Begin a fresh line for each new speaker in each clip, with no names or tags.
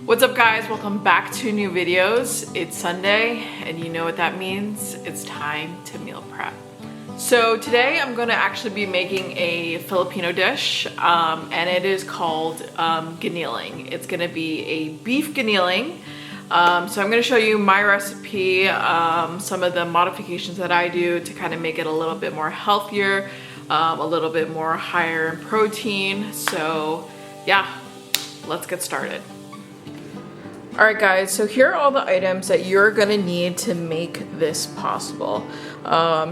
What's up guys, welcome back to new videos. It's Sunday and you know what that means. It's time to meal prep. So today I'm going to actually be making a Filipino dish and it is called Giniling. It's going to be a beef giniling. So I'm going to show you my recipe, some of the modifications that I do to kind of make it a little bit more healthier, a little bit more higher in protein. So yeah, let's get started. Alright guys, so here are all the items that you're gonna need to make this possible.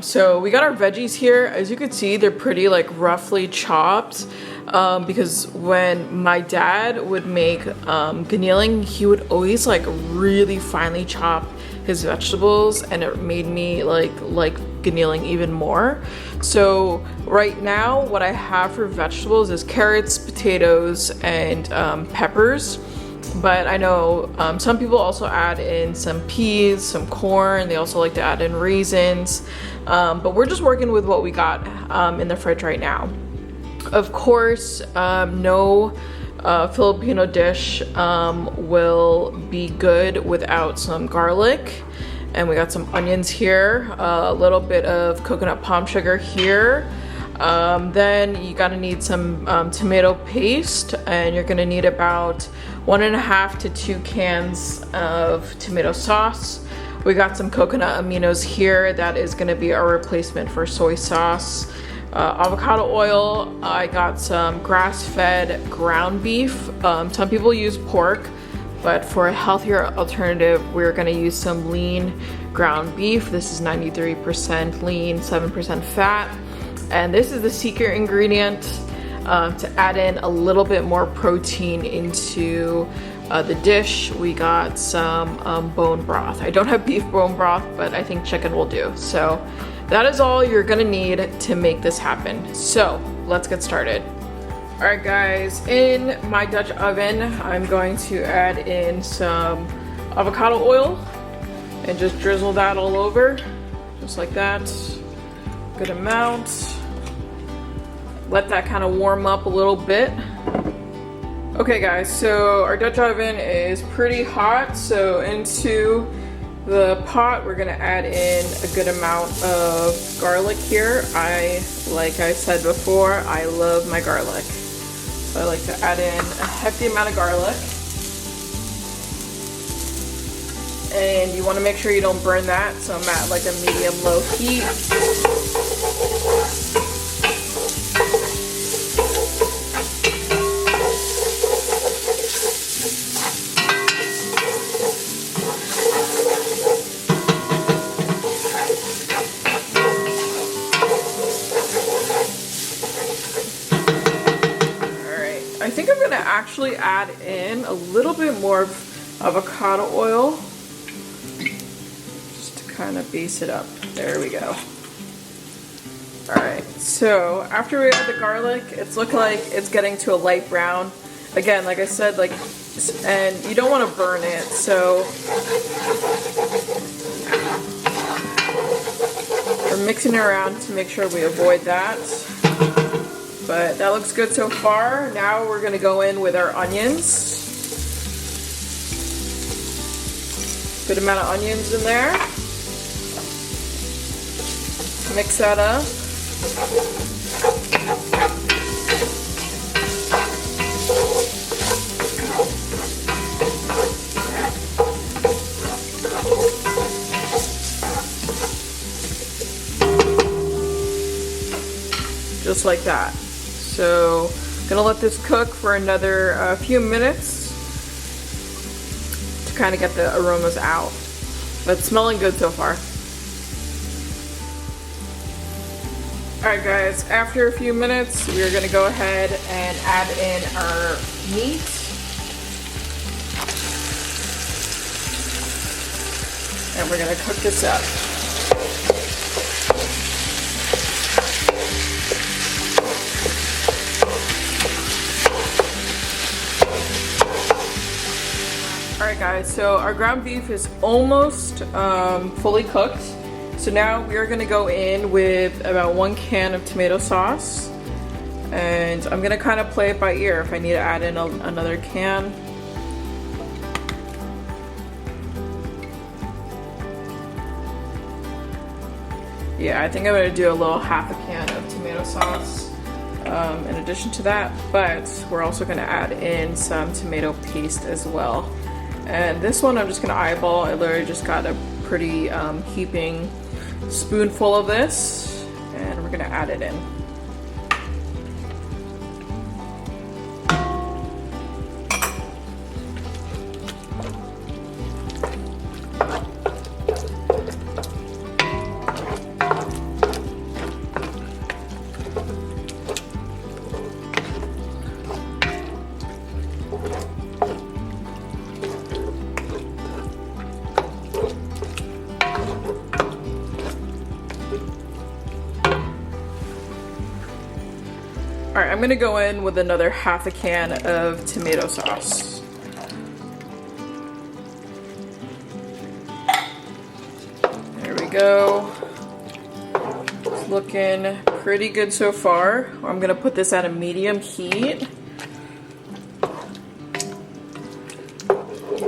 So we got our veggies here. As you can see, they're pretty like roughly chopped because when my dad would make giniling, he would always like really finely chop his vegetables, and it made me like giniling even more. So right now what I have for vegetables is carrots, potatoes, and peppers. But I know some people also add in some peas, some corn. They also like to add in raisins. But we're just working with what we got in the fridge right now. Of course, no Filipino dish will be good without some garlic. And we got some onions here, a little bit of coconut palm sugar here. Then you gotta need some tomato paste, and you're gonna need about 1.5 to 2 cans of tomato sauce. We got some coconut aminos here. That is gonna be our replacement for soy sauce. Avocado oil. I got some grass-fed ground beef. Some people use pork, but for a healthier alternative, we're gonna use some lean ground beef. This is 93% lean, 7% fat. And this is the secret ingredient to add in a little bit more protein into the dish. We got some bone broth. I don't have beef bone broth, but I think chicken will do. So that is all you're gonna need to make this happen. So let's get started. All right guys, in my Dutch oven, I'm going to add in some avocado oil and just drizzle that all over, just like that. Good amount. Let that kind of warm up a little bit. Okay guys, so our Dutch oven is pretty hot, so into the pot we're gonna add in a good amount of garlic here. Like I said before, I love my garlic. So I like to add in a hefty amount of garlic. And you want to make sure you don't burn that, so I'm at like a medium-low heat. Alright, I think I'm going to actually add in a little bit more avocado oil. Kind of base it up. There we go. Alright, so after we add the garlic, it's looking like it's getting to a light brown. Again, like I said, and you don't want to burn it, so we're mixing it around to make sure we avoid that. But that looks good so far. Now we're going to go in with our onions. Good amount of onions in there. Mix that up. Just like that. So, gonna let this cook for another few minutes to kind of get the aromas out. But it's smelling good so far. Alright guys, after a few minutes, we're going to go ahead and add in our meat. And we're going to cook this up. Alright guys, so our ground beef is almost fully cooked. So now we are going to go in with about 1 can of tomato sauce, and I'm going to kind of play it by ear if I need to add in another can. Yeah, I think I'm gonna do a little half a can of tomato sauce in addition to that, but we're also gonna add in some tomato paste as well. And this one I'm just gonna eyeball. I literally just got a pretty heaping spoonful of this, and we're gonna add it in. All right, I'm gonna go in with another half a can of tomato sauce. There we go. It's looking pretty good so far. I'm gonna put this at a medium heat. All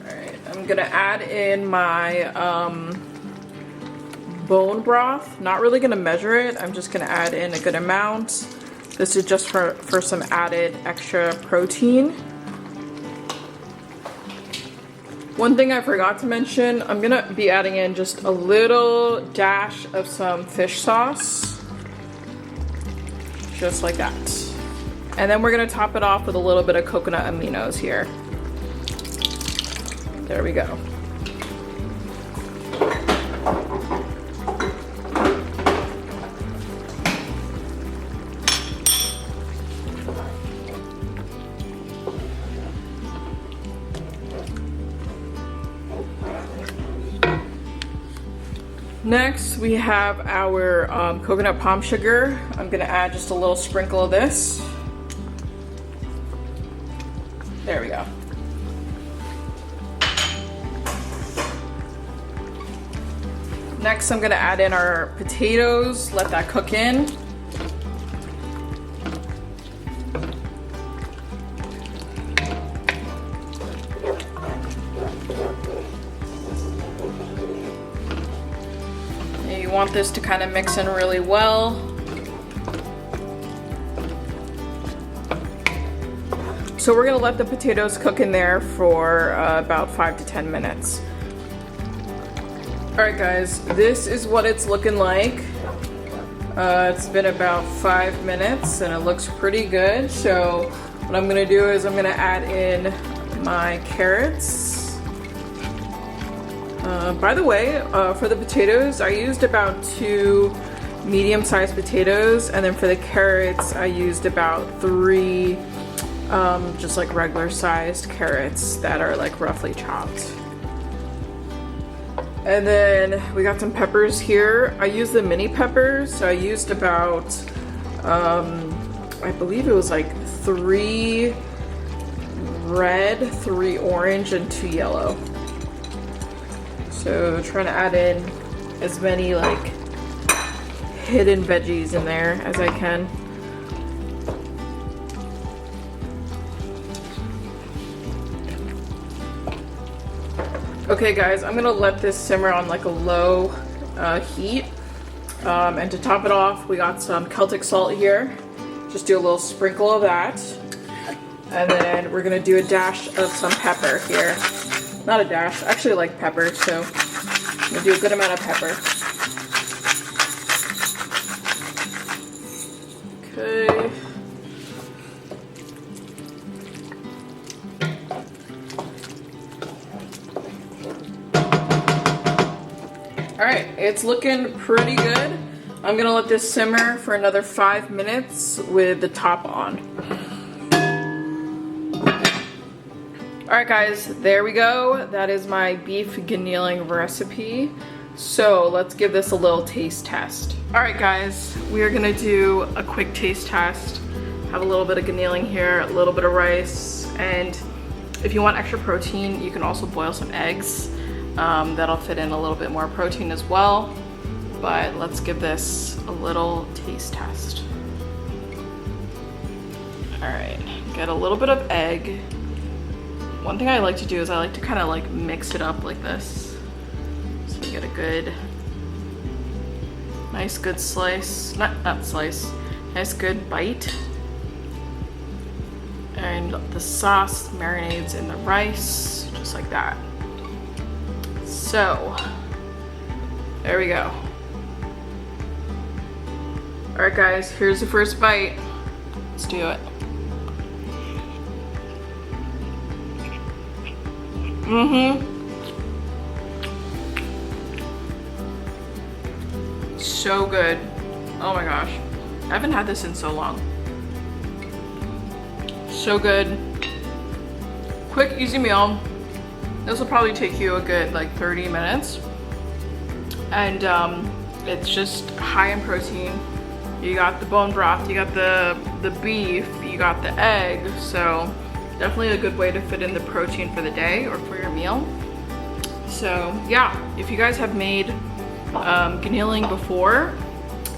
right, I'm gonna add in my bone broth. Not really gonna measure it. I'm just gonna add in a good amount. This is just for some added extra protein. One thing I forgot to mention, I'm gonna be adding in just a little dash of some fish sauce. Just like that. And then we're gonna top it off with a little bit of coconut aminos here. There we go. Next, we have our coconut palm sugar. I'm gonna add just a little sprinkle of this. There we go. Next, I'm gonna add in our potatoes, let that cook in. You want this to kind of mix in really well. So we're gonna let the potatoes cook in there for about 5 to 10 minutes. All right guys, this is what it's looking like. It's been about 5 minutes and it looks pretty good. So what I'm gonna do is I'm gonna add in my carrots. By the way, for the potatoes, I used about 2 medium-sized potatoes, and then for the carrots, I used about 3 just like regular-sized carrots that are like roughly chopped. And then we got some peppers here. I used the mini peppers, so I used about, I believe it was like 3 red, 3 orange, and 2 yellow. So trying to add in as many like hidden veggies in there as I can. Okay guys, I'm gonna let this simmer on like a low heat. And to top it off, we got some Celtic salt here. Just do a little sprinkle of that. And then we're gonna do a dash of some pepper here. Not a dash, I actually like pepper, so I'm gonna do a good amount of pepper. Okay. All right, it's looking pretty good. I'm gonna let this simmer for another 5 minutes with the top on. Alright guys, there we go. That is my beef Giniling recipe. So let's give this a little taste test. Alright guys, we are gonna do a quick taste test. Have a little bit of Giniling here, a little bit of rice, and if you want extra protein, you can also boil some eggs. That'll fit in a little bit more protein as well. But let's give this a little taste test. Alright, get a little bit of egg. One thing I like to do is I like to kind of like mix it up like this. So we get a good, nice good slice, not slice, nice good bite. And the sauce marinades in the rice, just like that. So, there we go. All right guys, here's the first bite. Let's do it. So good. Oh my gosh. I haven't had this in so long. So good. Quick, easy meal. This will probably take you a good like 30 minutes. And it's just high in protein. You got the bone broth, you got the beef, you got the egg. So definitely a good way to fit in the protein for the day or for your meal. So yeah, if you guys have made Giniling before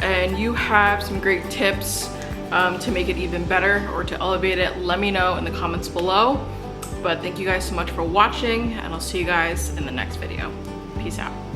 and you have some great tips to make it even better or to elevate it, let me know in the comments below. But thank you guys so much for watching, and I'll see you guys in the next video. Peace out.